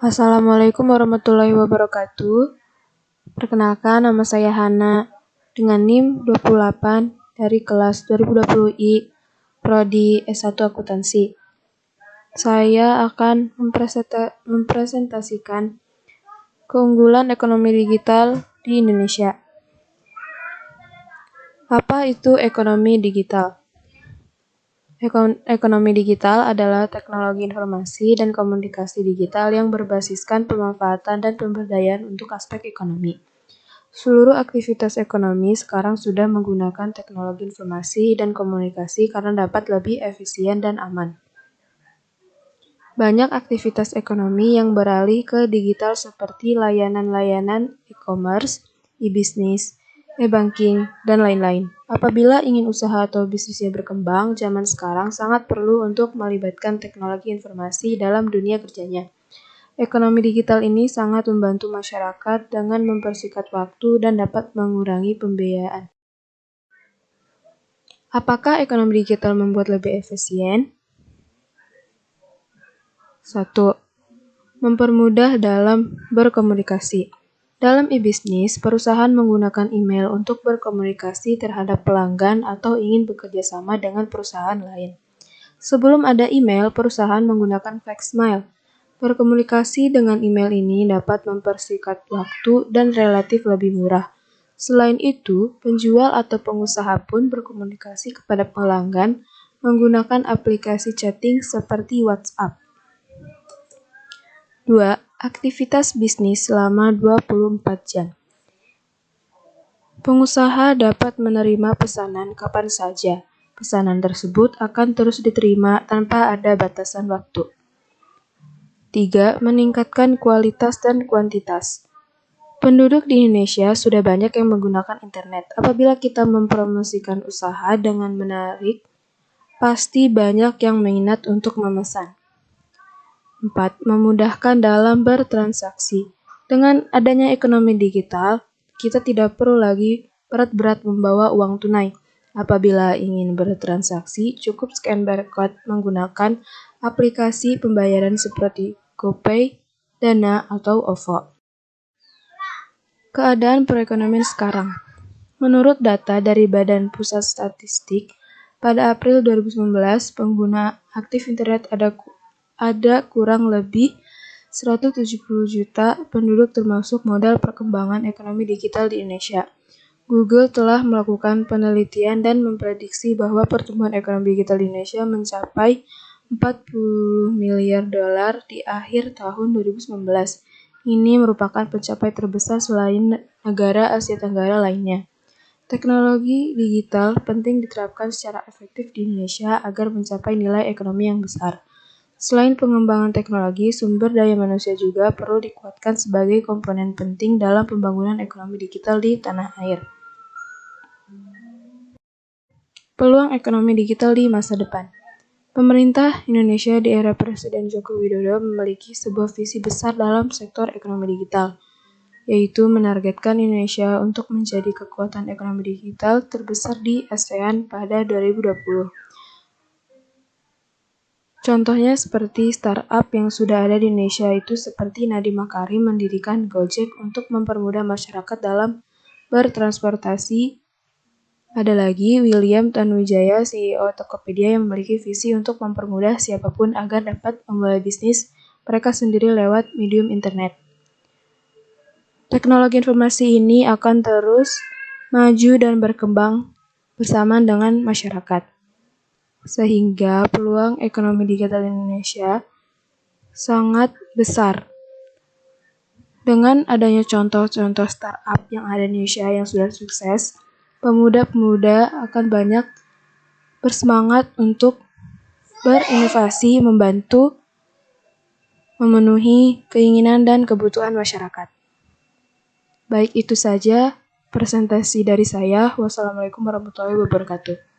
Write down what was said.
Assalamualaikum warahmatullahi wabarakatuh. Perkenalkan, nama saya Hana dengan NIM 28 dari kelas 2020 I, Prodi S1 Akuntansi. Saya akan mempresentasikan keunggulan ekonomi digital di Indonesia. Apa itu ekonomi digital? Ekonomi digital adalah teknologi informasi dan komunikasi digital yang berbasiskan pemanfaatan dan pemberdayaan untuk aspek ekonomi. Seluruh aktivitas ekonomi sekarang sudah menggunakan teknologi informasi dan komunikasi karena dapat lebih efisien dan aman. Banyak aktivitas ekonomi yang beralih ke digital seperti layanan-layanan e-commerce, e-bisnis, e-banking, dan lain-lain. Apabila ingin usaha atau bisnisnya berkembang, zaman sekarang sangat perlu untuk melibatkan teknologi informasi dalam dunia kerjanya. Ekonomi digital ini sangat membantu masyarakat dengan mempersingkat waktu dan dapat mengurangi pembiayaan. Apakah ekonomi digital membuat lebih efisien? 1. Mempermudah dalam berkomunikasi. Dalam e-bisnis, perusahaan menggunakan email untuk berkomunikasi terhadap pelanggan atau ingin bekerja sama dengan perusahaan lain. Sebelum ada email, perusahaan menggunakan fax mail. Berkomunikasi dengan email ini dapat mempersingkat waktu dan relatif lebih murah. Selain itu, penjual atau pengusaha pun berkomunikasi kepada pelanggan menggunakan aplikasi chatting seperti WhatsApp. 2. Aktivitas bisnis selama 24 jam. Pengusaha dapat menerima pesanan kapan saja. Pesanan tersebut akan terus diterima tanpa ada batasan waktu. 3. Meningkatkan kualitas dan kuantitas. Penduduk di Indonesia sudah banyak yang menggunakan internet. Apabila kita mempromosikan usaha dengan menarik, pasti banyak yang minat untuk memesan. 4. Memudahkan dalam bertransaksi. Dengan adanya ekonomi digital, kita tidak perlu lagi berat-berat membawa uang tunai. Apabila ingin bertransaksi, cukup scan barcode menggunakan aplikasi pembayaran seperti GoPay, Dana, atau OVO. Keadaan perekonomian sekarang. Menurut data dari Badan Pusat Statistik, pada April 2019, pengguna aktif internet ada kurang lebih 170 juta penduduk termasuk modal perkembangan ekonomi digital di Indonesia. Google telah melakukan penelitian dan memprediksi bahwa pertumbuhan ekonomi digital di Indonesia mencapai 40 miliar dolar di akhir tahun 2019. Ini merupakan pencapaian terbesar selain negara Asia Tenggara lainnya. Teknologi digital penting diterapkan secara efektif di Indonesia agar mencapai nilai ekonomi yang besar. Selain pengembangan teknologi, sumber daya manusia juga perlu dikuatkan sebagai komponen penting dalam pembangunan ekonomi digital di tanah air. Peluang ekonomi digital di masa depan. Pemerintah Indonesia di era Presiden Joko Widodo memiliki sebuah visi besar dalam sektor ekonomi digital, yaitu menargetkan Indonesia untuk menjadi kekuatan ekonomi digital terbesar di ASEAN pada 2020. Contohnya seperti startup yang sudah ada di Indonesia itu seperti Nadiem Makarim mendirikan Gojek untuk mempermudah masyarakat dalam bertransportasi. Ada lagi William Tanuwijaya, CEO Tokopedia yang memiliki visi untuk mempermudah siapapun agar dapat memulai bisnis mereka sendiri lewat medium internet. Teknologi informasi ini akan terus maju dan berkembang bersama dengan masyarakat, sehingga peluang ekonomi digital Indonesia sangat besar. Dengan adanya contoh-contoh startup yang ada di Indonesia yang sudah sukses, pemuda-pemuda akan banyak bersemangat untuk berinovasi, membantu memenuhi keinginan dan kebutuhan masyarakat. Baik, itu saja presentasi dari saya. Wassalamualaikum warahmatullahi wabarakatuh.